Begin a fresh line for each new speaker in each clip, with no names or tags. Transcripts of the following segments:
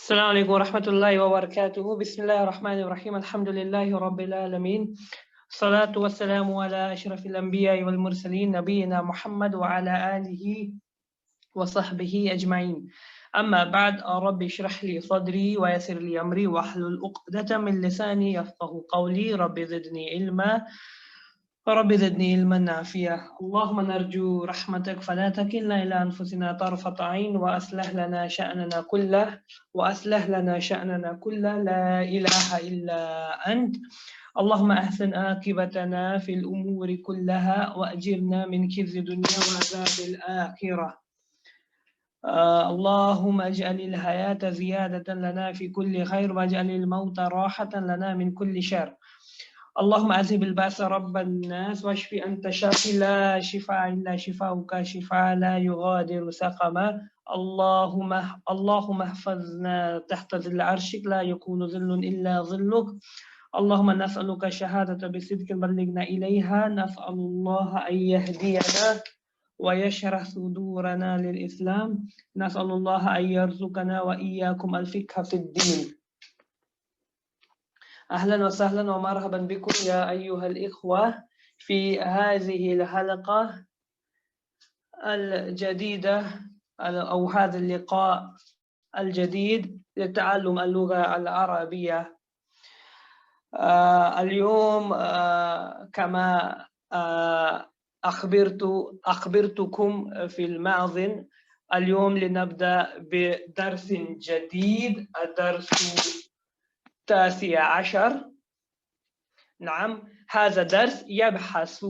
السلام عليكم ورحمة الله وبركاته. بسم الله الرحمن الرحيم. الحمد لله رب العالمين. الصلاة والسلام على أشرف الأنبياء والمرسلين نبينا محمد وعلى آله وصحبه أجمعين. أما بعد، رب اشرح لي صدري ويسر لي أمري واحلل عقدة من لساني يفقه قولي. رب زدني علما نافعا. اللهم نرجو رحمتك فلا تكلنا إلى أنفسنا طرفة عين وأصلح لنا شأننا كله لا إله إلا أنت. اللهم أحسن عاقبتنا في الأمور كلها وأجرنا من خزي الدنيا وعذاب الآخرة. اللهم اجعل الحياة زيادة لنا في كل خير واجعل الموت راحة لنا من كل شر. اللهم أذهب البأس رب الناس واشف أنت شافي لا شفاء إلا شفاؤك شفاء لا يغادر سقما. اللهم احفظنا تحت ظل عرشك لا يكون ظل إلا ظلك. اللهم نسألك شهادة بصدق بلغنا إليها. نسأل الله أن يهدينا ويشرح صدورنا للإسلام. نسأل الله أن يرزقنا وإياكم الفقه في الدين. أهلا وسهلا ومرحبا بكم يا أيها الإخوة في هذه الحلقة الجديدة أو هذا اللقاء الجديد لتعلم اللغة العربية. اليوم كما أخبرتكم في الماضي، اليوم لنبدأ بدرس جديد، الدرس 19. نعم، هذا درس يبحث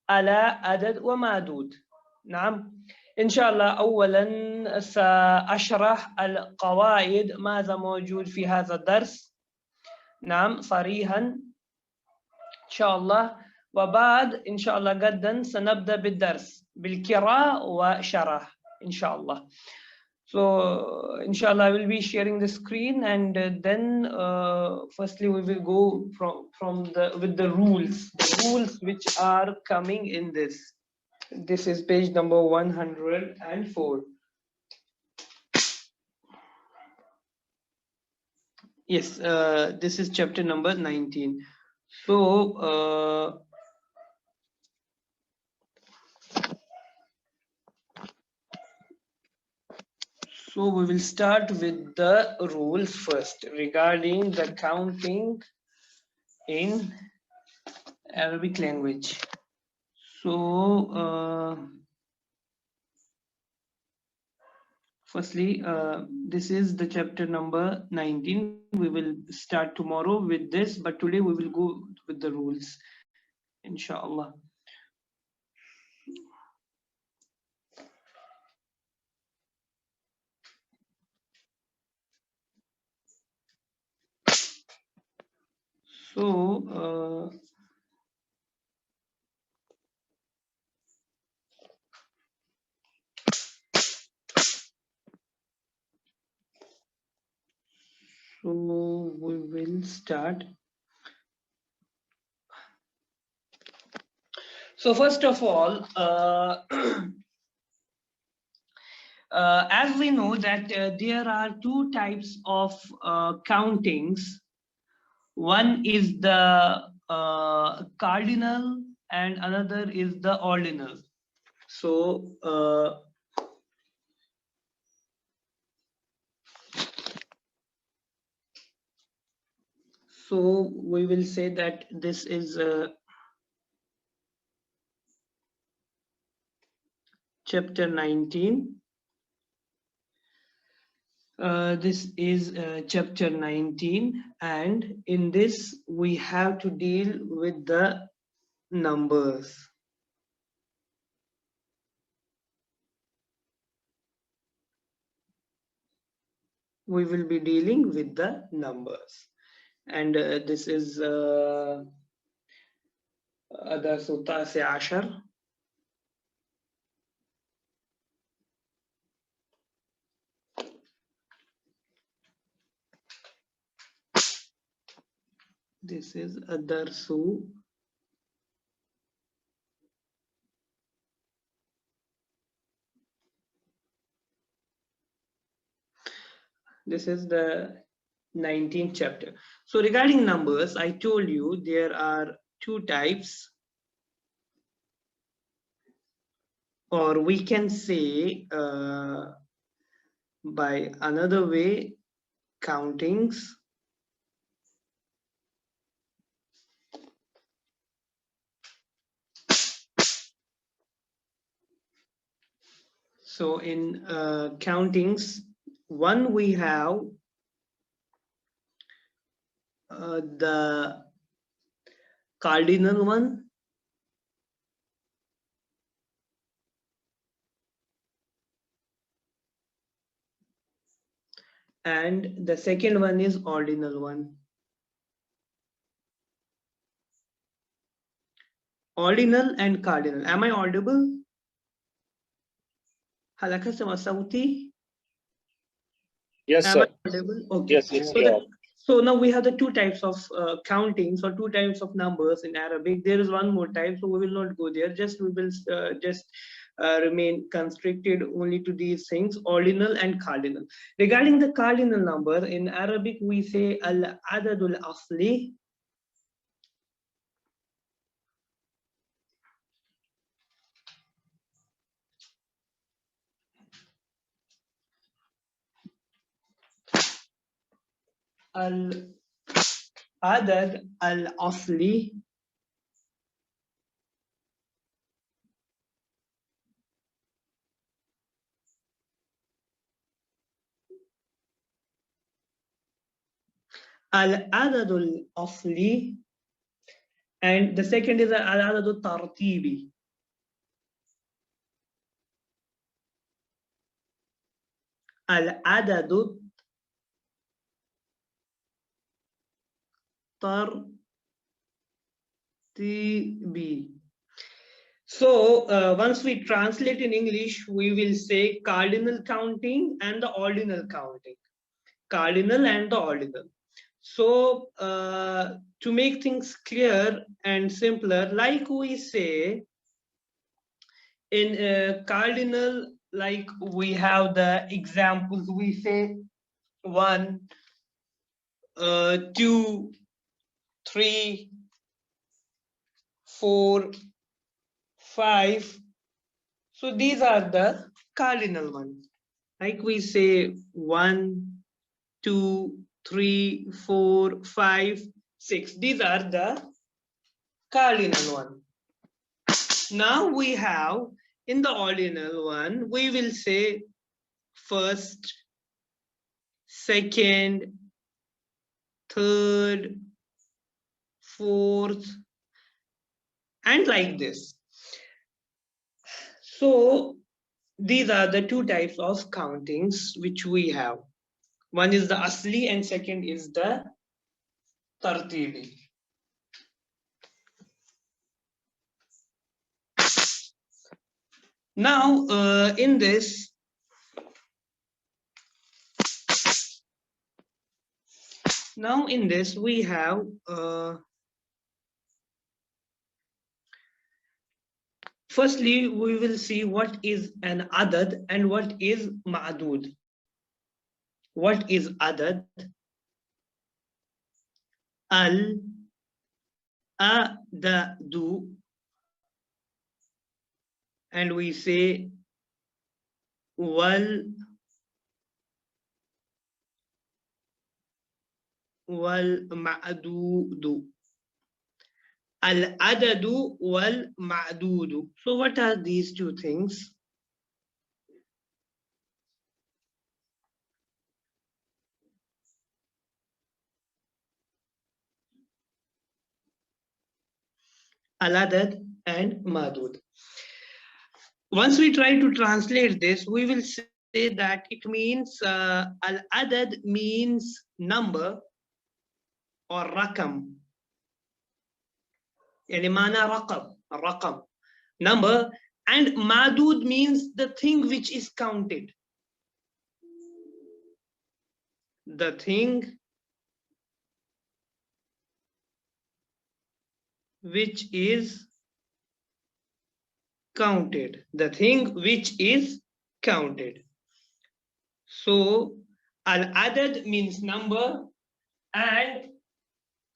على عدد ومعدود. نعم، إن شاء الله أولا سأشرح القواعد، ماذا موجود في هذا الدرس. نعم، صريحا إن شاء الله. وبعد إن شاء الله غدا سنبدأ بالدرس بالقراءة وشرح إن شاء الله. So, inshallah, I will be sharing the screen, and then firstly we will go with the rules which are coming in this. This is page number 104. Yes, this is chapter number 19. So, So we will start with the rules first regarding the counting in Arabic language. So firstly, this is the chapter number 19. We will start tomorrow with this, but today we will go with the rules, inshallah. So we will start. So first of all, as we know that there are two types of countings. One is the cardinal and another is the ordinal. So we will say that this is chapter 19. This is chapter 19, and in this we have to deal with the numbers. We will be dealing with the numbers, and this is درس 19. This is Adarsu This is the 19th chapter. So regarding numbers, I told you there are two types, or we can say by another way, countings. So in countings, one we have the cardinal one, and the second one is ordinal one. Ordinal and cardinal. Am I audible? هل أكسم صوتي؟
Yes,
Am
sir.
I audible? Okay.
Yes, it's clear.
So now we have the two types of countings, or two types of numbers in Arabic. There is one more type, so we will not go there. Just we will remain constricted only to these things: ordinal and cardinal. Regarding the cardinal number in Arabic, we say al-adadul asli. Al-adad al-asli. Al-adadul asli, and the second is al-adadul tartibi. Al-adadul tartibi. So once we translate in English, we will say cardinal counting and the ordinal counting. Cardinal and the ordinal. So to make things clear and simpler, like we say in cardinal, like we have the examples, we say 1, 2, 3, 4, 5. So these are the cardinal ones. Like we say 1, 2, 3, 4, 5, 6. These are the cardinal one. Now we have in the ordinal one, we will say first, second, third, fourth, and like this. So these are the two types of countings which we have. One is the asli and second is the tartibi. Now in this, we have firstly we will see what is an adad and what is ma'dud. What is adad? Al-adadu, and we say wal ma'dudu. Al-adadu wal ma'dudu. So what are these two things? Al-adad and ma'dud. Once we try to translate this, we will say that it means al-adad means number or rakam. Yani mana raqam, number, and madud means the thing which is counted. The thing which is counted. The thing which is counted. So Al-adad means number, and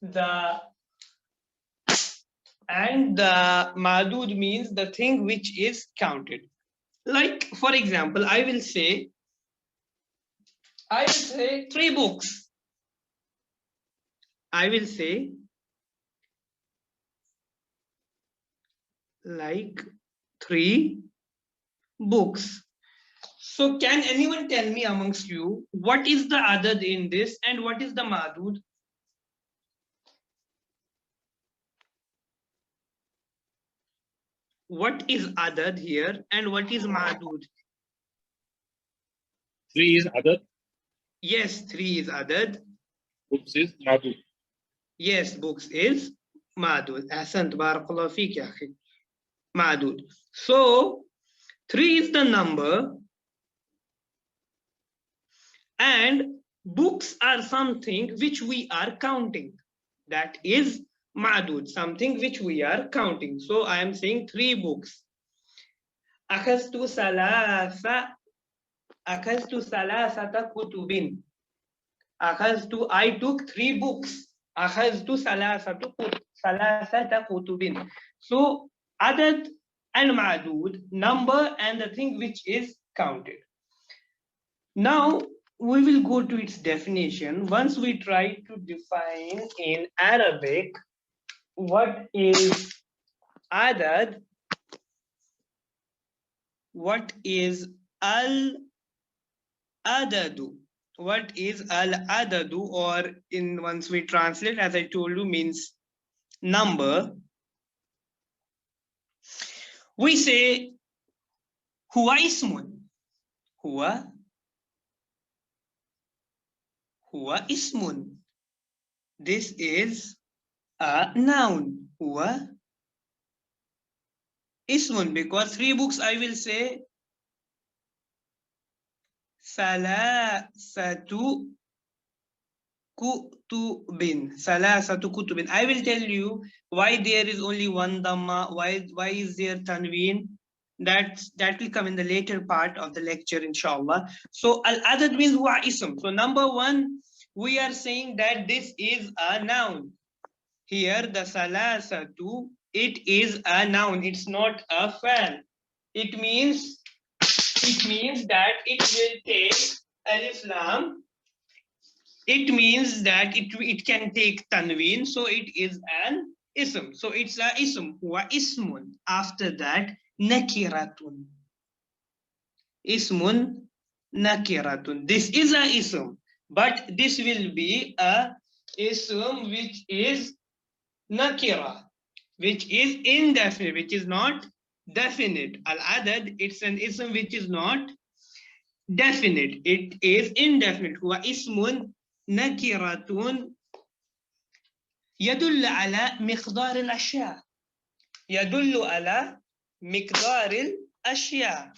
the madud means the thing which is counted. Like, for example, I will say 3 books. I will say like 3 books. So can anyone tell me amongst you what is the adad in this and what is the madud? What is adad here and what is madud?
3 is adad.
Yes, 3 is adad.
Books is madud.
Yes, books is madud. Ahsant, barakallahu feek ya akhi. Madud. So 3 is the number, and books are something which we are counting. That is madud, something which we are counting. So I am saying 3 books. Akhaztu salasata kutubin. I took 3 books. Akhaztu salasata kutubin. So adad and madud, number and the thing which is counted. Now we will go to its definition. Once we try to define in Arabic what is adad, what is al-adadu, what is al-adadu, or in once we translate, as I told you, means number. We say huwa ismun. Huwa ismun. This is a noun. Huwa ismun, because 3 books I will say salasatu kutubin. Salasatu kutubin. I will tell you why there is only one dhamma, why is there tanween. That will come in the later part of the lecture, inshallah. So al-adad means huwa ism. So number 1, we are saying that this is a noun. Here the salasatu, it is a noun, it's not a fa'al. It means that it will take alif lam. It means that it can take tanween, so it is an ism. So it's a ism, huwa ismun. After that, nakiratun. Ismun nakiratun. This is a ism, but this will be a ism which is nakira, which is indefinite, which is not definite. Al-adad, it's an ism which is not definite, it is indefinite. Huwa ismun nakiratun yadullu ala miqdar al-ashya. Yadullu ala miqdar al-ashya.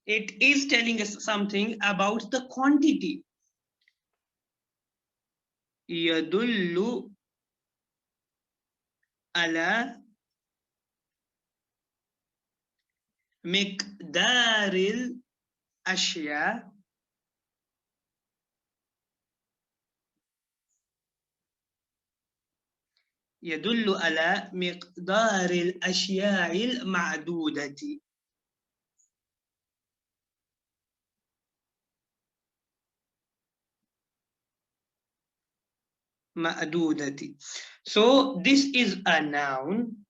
It is telling us something about the quantity. Yadullu ala miqdaril ashya. يدل على مقدار الأشياء المعدودة. معدودة. So this is a noun.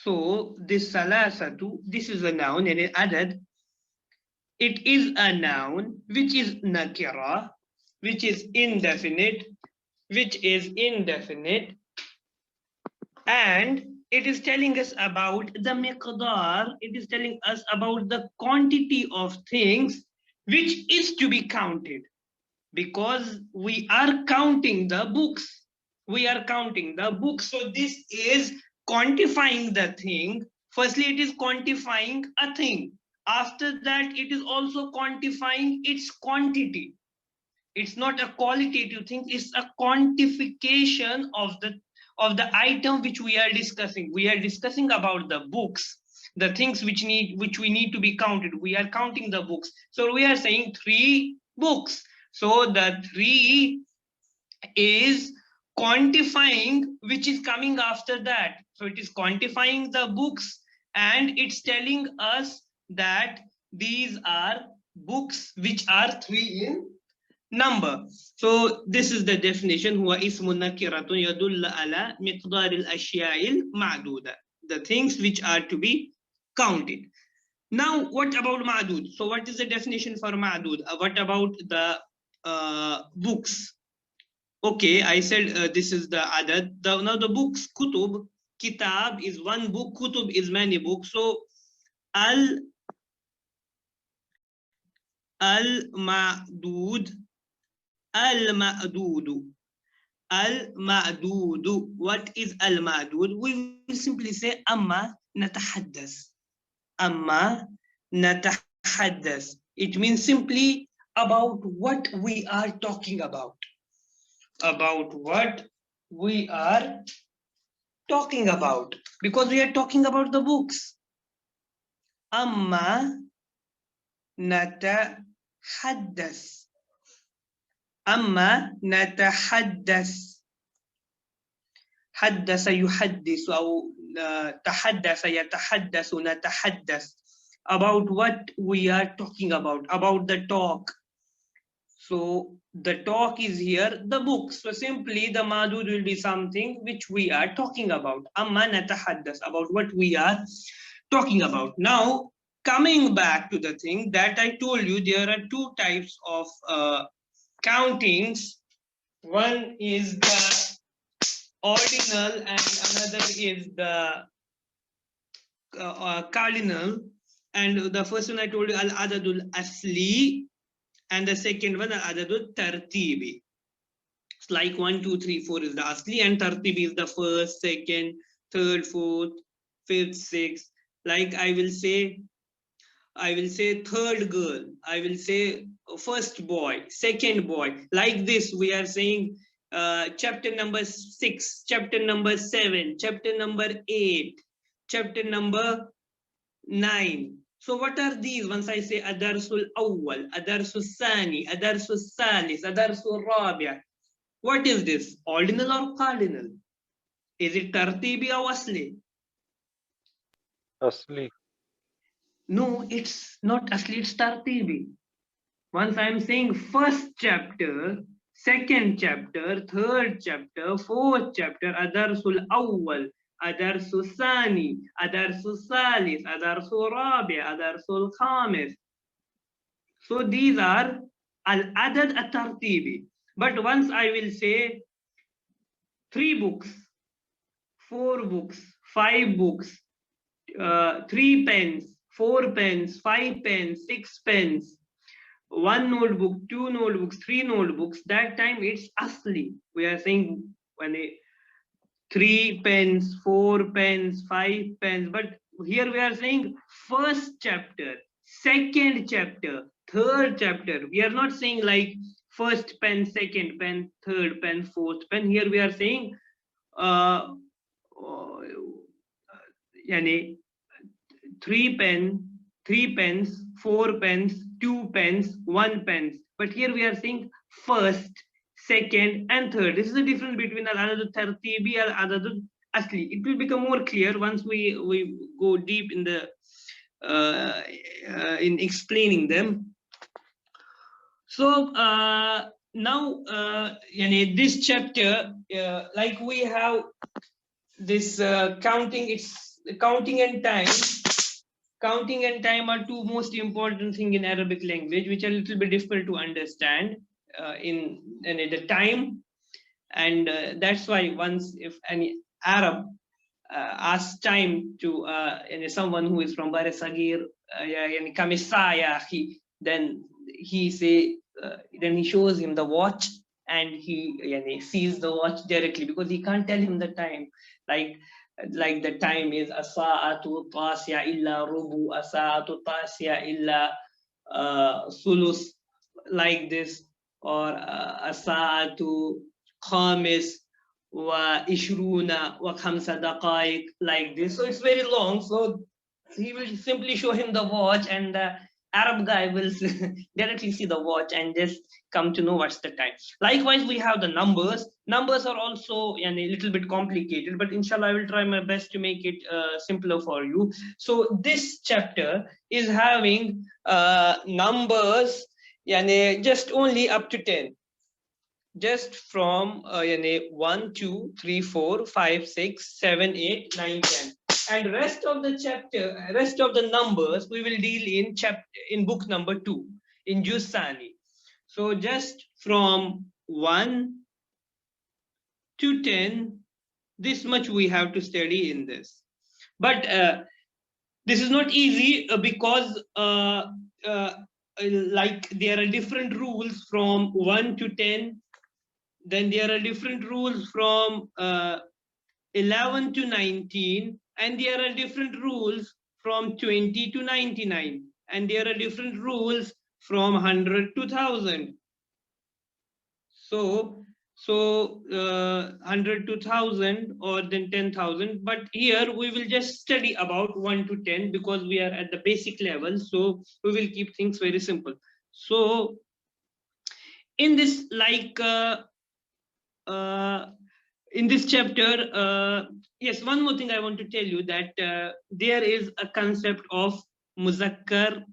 So this salasatu, this is a noun, and adad, it is a noun which is nakira, which is indefinite, and it is telling us about the miqdar, it is telling us about the quantity of things which is to be counted, because we are counting the books. So this is quantifying the thing. Firstly, it is quantifying a thing. After that, it is also quantifying its quantity. It's not a qualitative thing, it's a quantification of the item which we are discussing. We are discussing about the books. the things which we need to be counted. We are counting the books. So we are saying 3 books. So the 3 is quantifying which is coming after that. So it is quantifying the books and it's telling us that these are books which are 3 in number. So this is the definition. هو اسم نكرة يدل على مقدار الأشياء المعدودة. The things which are to be counted. Now, what about ma'dud? So what is the definition for ma'dud? What about the books? Okay, I said this is the adad. Now the books, kutub, kitab is one book, kutub is many books. So al-ma'dud, al-ma'dud, al-ma'dud. What is al-ma'dud? We will simply say amma natahaddas. Amma natahaddas. It means simply about what we are talking about. About what we are talking about, because we are talking about the books. Amma natahaddas. Amma natahaddas. حدث يحدث أو تحدث يتحدث نتحدث. About what we are talking about the talk. So the talk is here, the books. So simply the madud will be something which we are talking about. Amma natahaddas, about what we are talking about. Now, coming back to the thing that I told you, there are 2 types of countings. One is the ordinal and another is the cardinal. And the first one I told you, al-adadul asli, and the second one, al-adadul tartibi. It's like 1, 2, 3, 4 is the asli, and tartibi is the first, second, third, fourth, fifth, sixth. Like I will say third girl, I will say first boy, second boy. Like this, we are saying chapter number 6, chapter number 7, chapter number 8, chapter number 9. So what are these? Once I say adarsul awwal, adarsul sani, adarsul salis, adarsul rabia. What is this? Ordinal or cardinal? Is it tartibi or asli?
Asli.
No, it's not asli, it's tartibi. Once I'm saying first chapter, second chapter, third chapter, fourth chapter, adarsul awwal, adarsul sani, adarsul salis, adarsul rabi, adarsul khamis. So these are al-adad at-tartibi. But once I will say 3 books, 4 books, 5 books, 3 pens, 4 pens, 5 pens, 6 pens, 1 notebook, 2 notebooks, 3 notebooks, that time it's asli. We are saying when 3 pens, 4 pens, 5 pens, but here we are saying first chapter, second chapter, third chapter. We are not saying like first pen, second pen, third pen, fourth pen. Here we are saying yani 3 pens, 4 pens, 2 pens, 1 pens. But here we are saying first, second, and third. This is the difference between al-adad tartibi and al-adad asli. It will become more clear once we go deep in the in explaining them. So now this chapter, like we have this counting. It's counting and time. Counting and time are 2 most important things in Arabic language, which are a little bit difficult to understand in the time. And that's why once if any Arab asks time to someone who is from Bar Sagir, then he say, then he shows him the watch and he sees the watch directly, because he can't tell him the time. Like the time is asa'atu tasya illa rubu, asa'atu tasya illa sulus, like this, or asa'atu khamis wa ishruna wa khamsa daqaiq, like this. So it's very long. So he will simply show him the watch, and the Arab guy will directly see the watch and just come to know what's the time. Likewise, we have the numbers. Numbers are also a little bit complicated, but inshallah, I will try my best to make it simpler for you. So this chapter is having numbers just only up to 10. Just from 1, 2, 3, 4, 5, 6, 7, 8, 9, 10. And rest of the chapter, rest of the numbers we will deal in book number 2, in Juz Sani. So just from 1 to 10, this much we have to study in this. But this is not easy because like there are different rules from 1 to 10. Then there are different rules from 11 to 19, and there are different rules from 20 to 99, and there are different rules from 100 to 1000. So 100 to 1000 or then 10,000. But here we will just study about 1 to 10 because we are at the basic level. So we will keep things very simple. So in this in this chapter, yes, one more thing I want to tell you, that there is a concept of muzakkar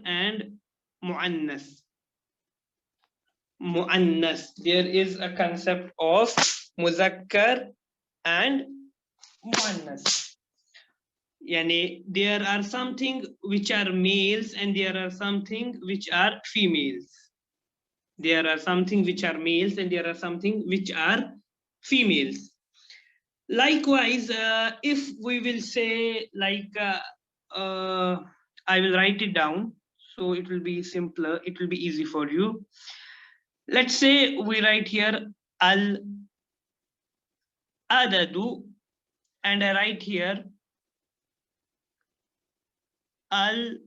and muannas. There is a concept of muzakkar and muannas. There are something which are males and there are something which are females. There are something which are males and there are something which are females. Likewise, if we will say I will write it down so it will be simpler, it will be easy for you. Let's say we write here al adadu, and I write here al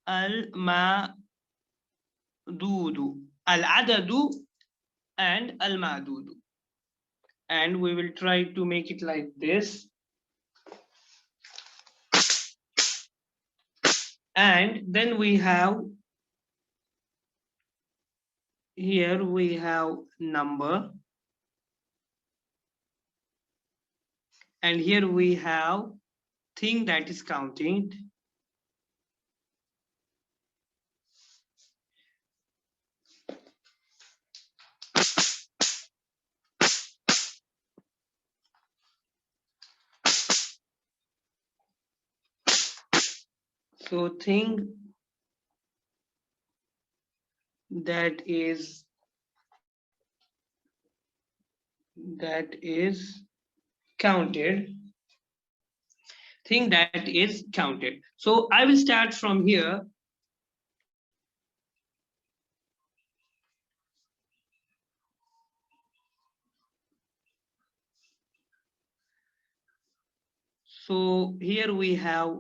madudu, al adadu and al madudu, and we will try to make it like this. And then we have here we have number, and here we have thing that is counting. So thing that is counted, thing that is counted. So I will start from here. So here we have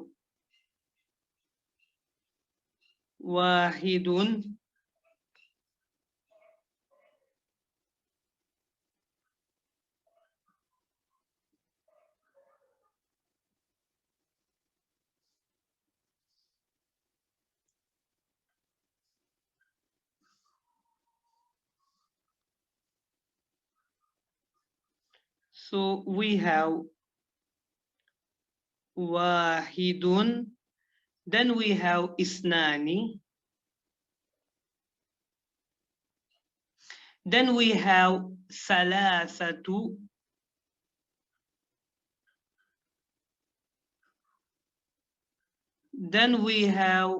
wahidun, so we have wahidun, then we have isnani, then we have salasatu, then we have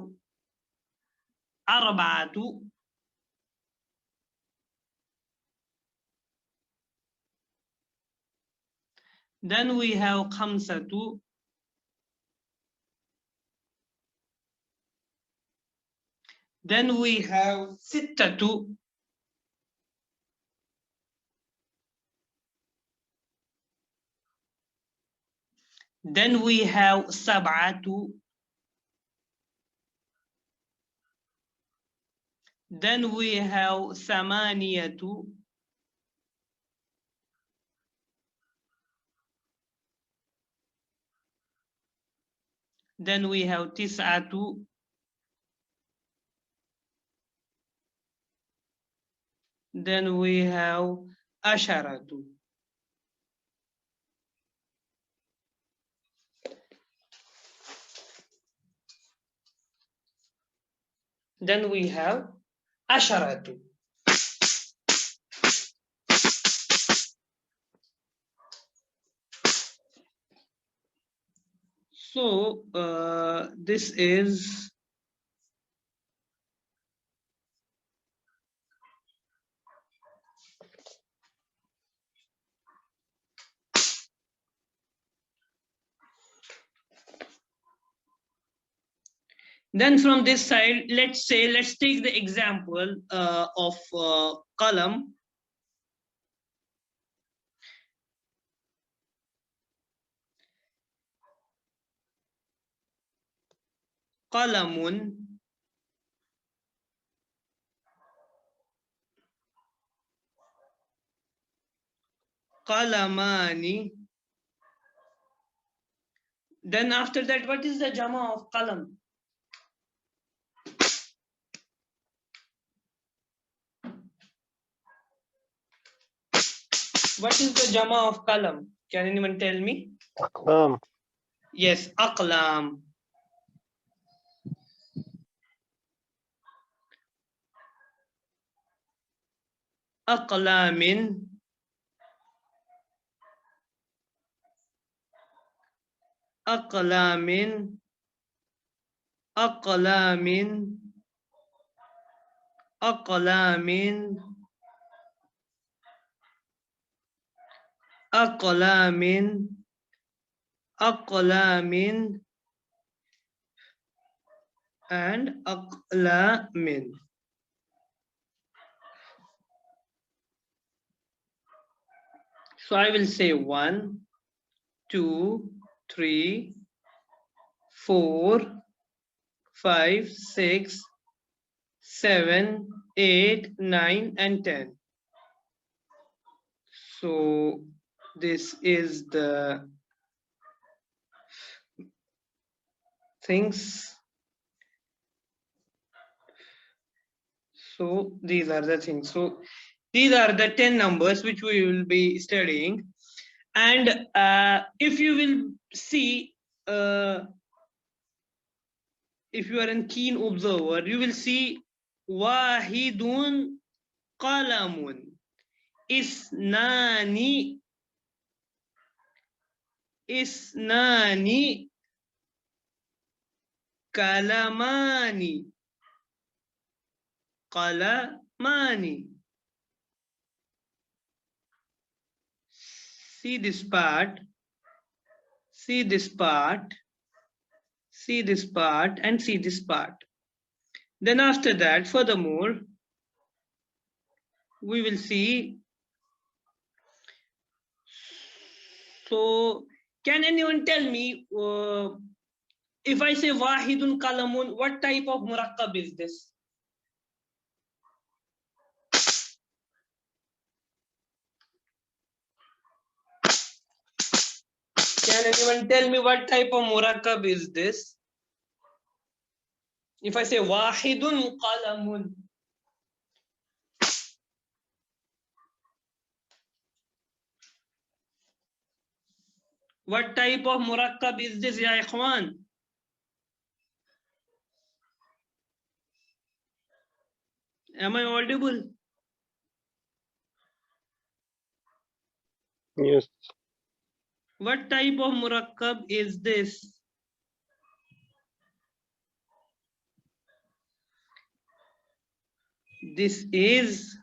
arba'atu, then we have khamsatu, then we have sittatu, then we have sab'atu, then we have samaniyatu, Then we have tis'atu. Then we have asharatu. Then we have asharatu. So this is then from this side, let's take the example of qalam. Qalamun, qalamani. Then after that, what is the jama of qalam? What is the jama of qalam? Can anyone tell me?
Aqlam.
Yes, aqlam. Aqlamin. Aqlamin. Aqlamin. Aqlamin. Aqlamin. Aqlamin. And aqlamin. So I will say 1, 2, 3, 4, 5, 6, 7, 8, 9, and 10. So this is the things. So these are the things. So these are the 10 numbers which we will be studying. And if you will see, if you are a keen observer, you will see wahidun qalamun, isnani, isnani, kalamani, qalamani. See this part, see this part, see this part, and see this part. Then after that, furthermore, we will see. So can anyone tell me, if I say wahidun kalamun, what type of murakkab is this? Can anyone tell me what type of murakkab is this? If I say wahidun qalamun, what type of murakkab is this, ya ikhwan? Am I audible?
Yes.
What type of murakkab is this? This is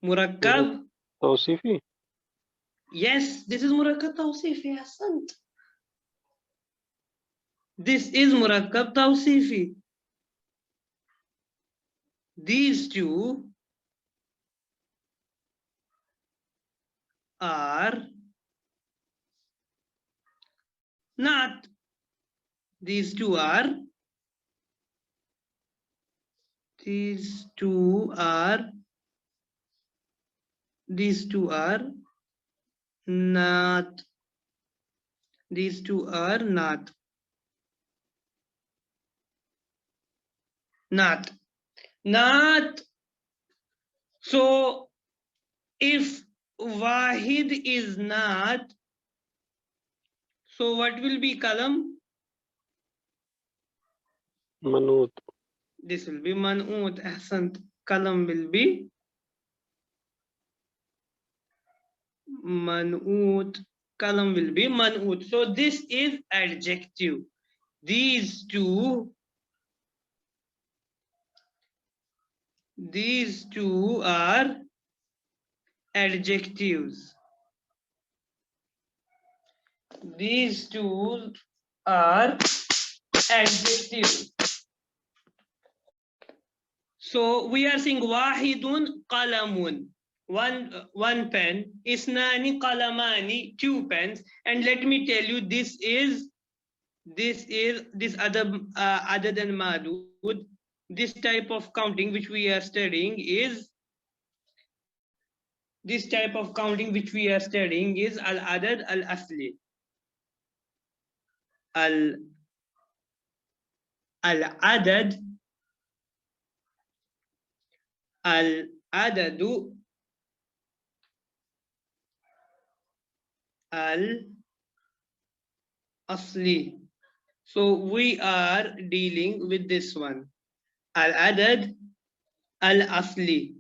murakkab.
Tawsifi.
Yes, this is murakkab tawsifi, ahsant. This is murakkab tawsifi. These two are not. These two are. These two are. These two are not. These two are not. Not. So if wahid is not, so what will be kalam?
Manut.
This will be man'ut. Ahsant. Kalam will be man'ut. Kalam will be man'ut. So this is adjective. These two are adjectives. These two are adjectives. So we are saying wahidun qalamun, one pen, isnani qalamani, two pens, and let me tell you, this other than madud, this type of counting which we are studying is al-adad al-asli. Al-adad al-adadu al-asli. So we are dealing with this one, al-adad al-asli.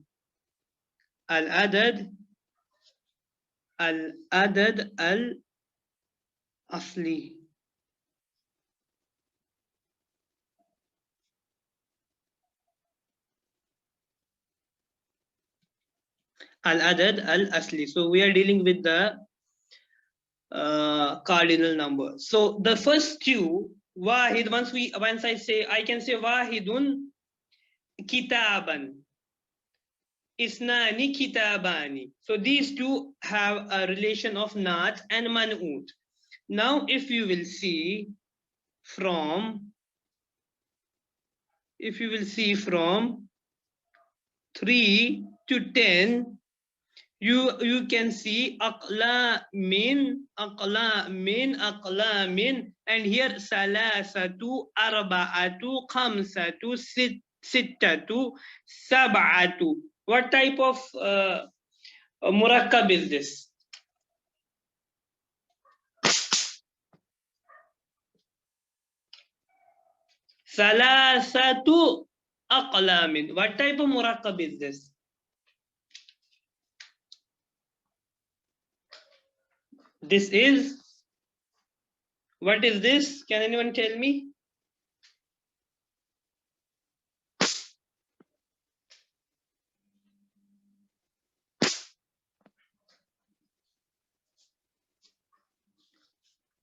Al-adad al-asli. Al-adad al-asli. So we are dealing with the cardinal number. So the first two, wahid, once I say, I can say wahidun kitaban, isnani kitabani. So these two have a relation of naat and man'ut. Now if you will see from 3 to 10, you can see aqlamin, and here salasatu, arba'atu, khamsatu, sittatu, sab'atu. What type of murakkab is this? Salasatu aqlamin. What type of murakkab is this? This is, what is this? Can anyone tell me?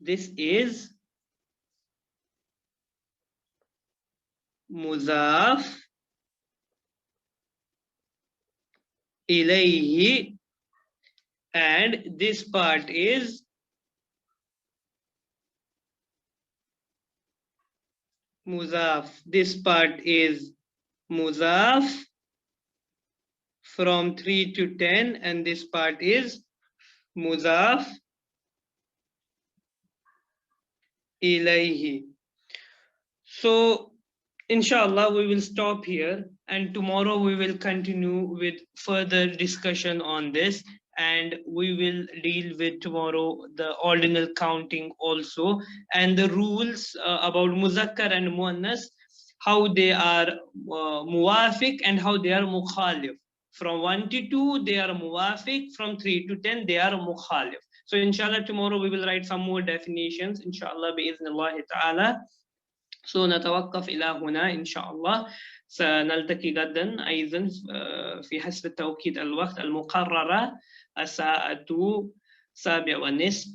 This is muzaf ilayhi, and this part is muzaf. This part is muzaf from 3 to 10, and this part is muzaf ilayhi. So inshallah we will stop here, and tomorrow we will continue with further discussion on this, and we will deal with tomorrow the ordinal counting also, and the rules about muzakkar and muannas, how they are muwafiq and how they are mukhalif. From 1 to 2 they are muwafiq, from 3 to 10 they are mukhalif. So inshallah tomorrow we will write some more definitions, inshallah bi'iznillahi ta'ala. So نتوقف إلى هنا إن شاء الله. سنلتقي غدا أيضا في حسب توقيت الوقت المقررة الساعة 7:30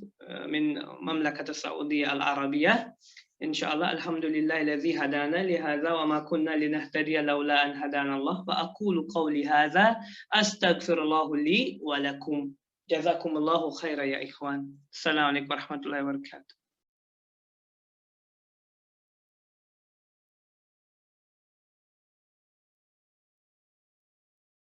من مملكة السعودية العربية إن شاء الله. الحمد لله الذي هدانا لهذا وما كنا لنهتدي لولا أن هدانا الله. وأقول قولي هذا أستغفر الله لي ولكم. جزاكم الله خيرا يا إخوان. السلام عليكم ورحمة الله وبركاته.